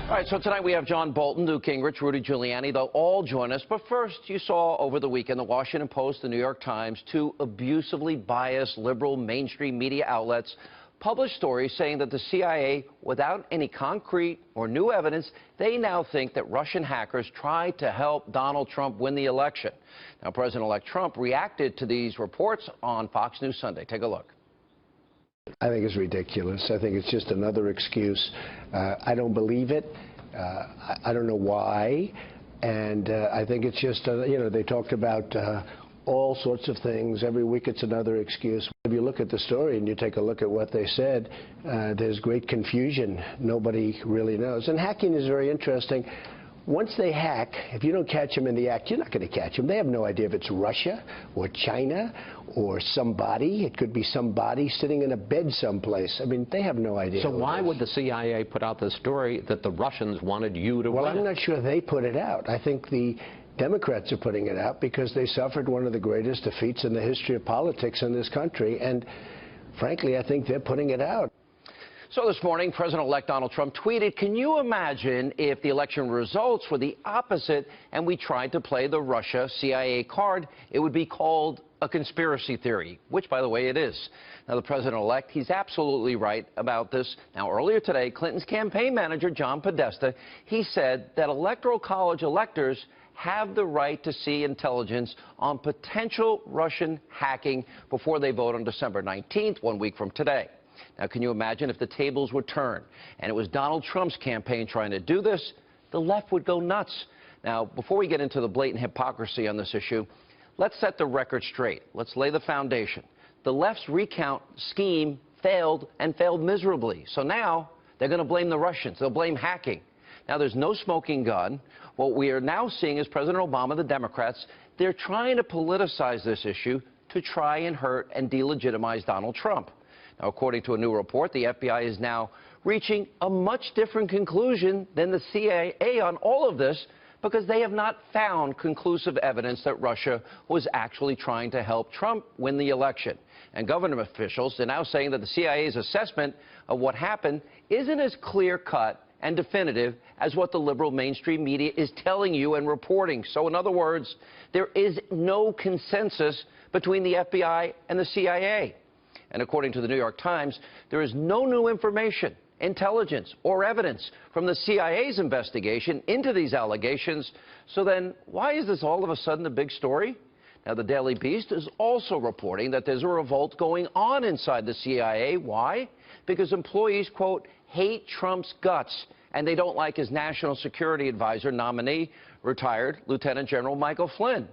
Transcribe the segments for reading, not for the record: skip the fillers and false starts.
All right, so tonight we have John Bolton, Newt Gingrich, Rudy Giuliani. They'll all join us. But first, you saw over the weekend the Washington Post, the New York Times, two abusively biased liberal mainstream media outlets published stories saying that the CIA, without any concrete or new evidence, they now think that Russian hackers tried to help Donald Trump win the election. Now, President-elect Trump reacted to these reports on Fox News Sunday. Take a look. I think it's ridiculous. I think it's just another excuse. I don't believe it. I don't know why. And I think it's just, they talked about all sorts of things. Every week it's another excuse. If you look at the story and you take a look at what they said, there's great confusion. Nobody really knows. And hacking is very interesting. Once they hack, if you don't catch them in the act, you're not going to catch them. They have no idea if it's Russia or China or somebody. It could be somebody sitting in a bed someplace. I mean, they have no idea. So why would the CIA put out the story that the Russians wanted you to win? Well, I'm not sure they put it out. I think the Democrats are putting it out because they suffered one of the greatest defeats in the history of politics in this country. And frankly, I think they're putting it out. So this morning, President-elect Donald Trump tweeted, "Can you imagine if the election results were the opposite and we tried to play the Russia-CIA card? It would be called a conspiracy theory," which, by the way, it is. Now, the President-elect, he's absolutely right about this. Now, earlier today, Clinton's campaign manager, John Podesta, he said that Electoral College electors have the right to see intelligence on potential Russian hacking before they vote on December 19th, 1 week from today. Now, can you imagine if the tables would turn and it was Donald Trump's campaign trying to do this? The left would go nuts. Now, before we get into the blatant hypocrisy on this issue, let's set the record straight. Let's lay the foundation. The left's recount scheme failed and failed miserably. So now they're going to blame the Russians. They'll blame hacking. Now, there's no smoking gun. What we are now seeing is President Obama, the Democrats, they're trying to politicize this issue to try and hurt and delegitimize Donald Trump. Now, according to a new report, the FBI is now reaching a much different conclusion than the CIA on all of this because they have not found conclusive evidence that Russia was actually trying to help Trump win the election. And government officials are now saying that the CIA's assessment of what happened isn't as clear-cut and definitive as what the liberal mainstream media is telling you and reporting. So, in other words, there is no consensus between the FBI and the CIA. And according to the New York Times, there is no new information, intelligence, or evidence from the CIA's investigation into these allegations. So then, why is this all of a sudden a big story? Now, the Daily Beast is also reporting that there's a revolt going on inside the CIA. Why? Because employees, quote, hate Trump's guts, and they don't like his national security advisor nominee, retired Lieutenant General Michael Flynn.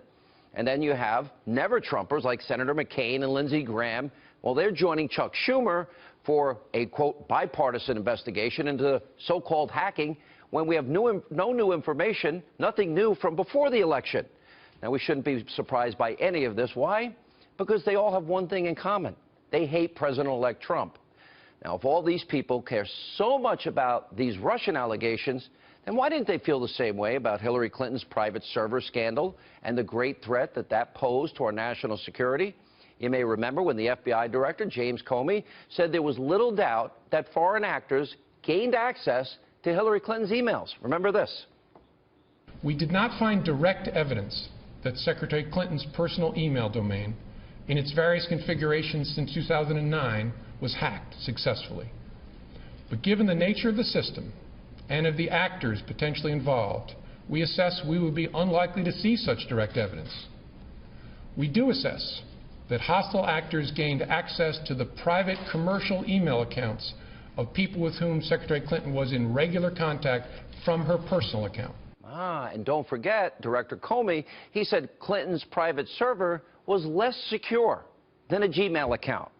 And then you have never-Trumpers like Senator McCain and Lindsey Graham. Well, they're joining Chuck Schumer for a, quote, bipartisan investigation into so-called hacking when we have no new information, nothing new from before the election. Now, we shouldn't be surprised by any of this. Why? Because they all have one thing in common. They hate President-elect Trump. Now, if all these people care so much about these Russian allegations, then why didn't they feel the same way about Hillary Clinton's private server scandal and the great threat that that posed to our national security? You may remember when the FBI director, James Comey, said there was little doubt that foreign actors gained access to Hillary Clinton's emails. Remember this. We did not find direct evidence that Secretary Clinton's personal email domain, in its various configurations since 2009, was hacked successfully. But given the nature of the system and of the actors potentially involved, we assess we would be unlikely to see such direct evidence. We do assess that hostile actors gained access to the private commercial email accounts of people with whom Secretary Clinton was in regular contact from her personal account. And don't forget, Director Comey, he said Clinton's private server was less secure than a Gmail account.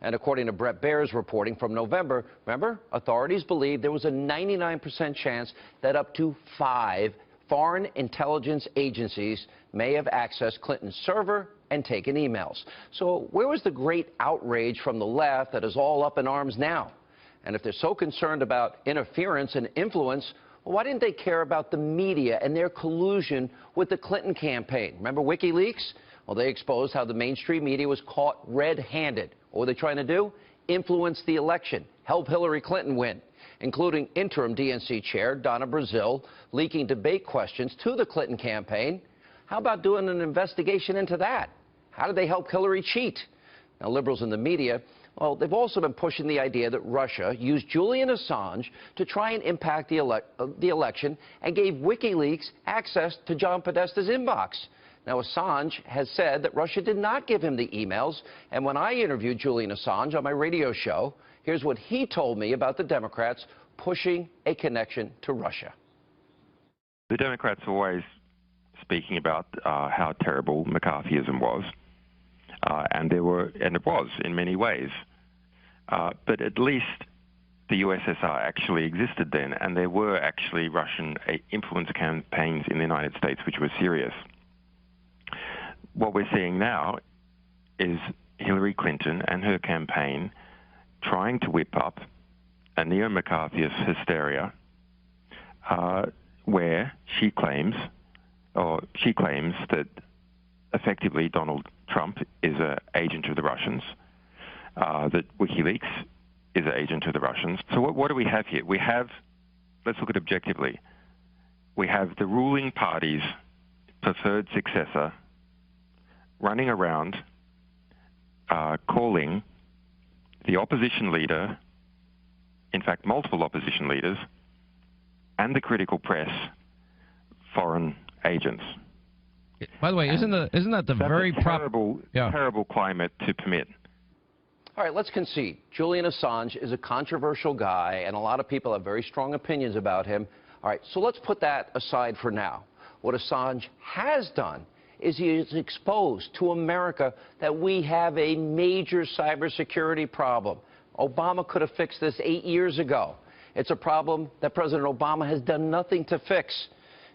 And according to Bret Baier's reporting from November, remember, authorities believe there was a 99% chance that up to 5 foreign intelligence agencies may have accessed Clinton's server and taken emails. So where was the great outrage from the left that is all up in arms now? And if they're so concerned about interference and influence, well, why didn't they care about the media and their collusion with the Clinton campaign? Remember WikiLeaks? Well, they exposed how the mainstream media was caught red-handed. What were they trying to do? Influence the election, help Hillary Clinton win. including interim DNC chair Donna Brazile leaking debate questions to the Clinton campaign. How about doing an investigation into that? How did they help Hillary cheat? Now, liberals in the media, well, they've also been pushing the idea that Russia used Julian Assange to try and impact the election and gave WikiLeaks access to John Podesta's inbox. Now, Assange has said that Russia did not give him the emails, and when I interviewed Julian Assange on my radio show, here's what he told me about the Democrats pushing a connection to Russia. The Democrats are always speaking about how terrible McCarthyism was, and it was in many ways. But at least the USSR actually existed then, and there were actually Russian influence campaigns in the United States which were serious. What we're seeing now is Hillary Clinton and her campaign trying to whip up a neo-McCarthyist hysteria where she claims that effectively Donald Trump is an agent of the Russians, that WikiLeaks is an agent of the Russians. So what do we have here? We have, let's look at it objectively, we have the ruling party's preferred successor running around calling the opposition leader, in fact multiple opposition leaders, and the critical press foreign agents. By the way, isn't that the very terrible climate to permit? All right, let's concede. Julian Assange is a controversial guy, and a lot of people have very strong opinions about him. All right, so let's put that aside for now. What Assange has done is he is exposed to America that we have a major cybersecurity problem. Obama could have fixed this 8 years ago. It's a problem that President Obama has done nothing to fix.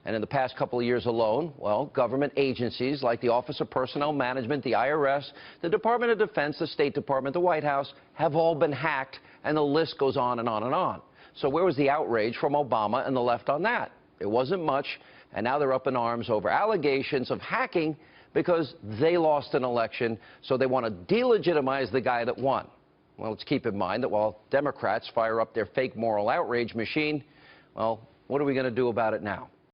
And in the past couple of years alone, well, government agencies like the Office of Personnel Management, the IRS, the Department of Defense, the State Department, the White House have all been hacked, and the list goes on and on and on. So where was the outrage from Obama and the left on that? It wasn't much, and now they're up in arms over allegations of hacking because they lost an election, so they want to delegitimize the guy that won. Well, let's keep in mind that while Democrats fire up their fake moral outrage machine, well, what are we going to do about it now?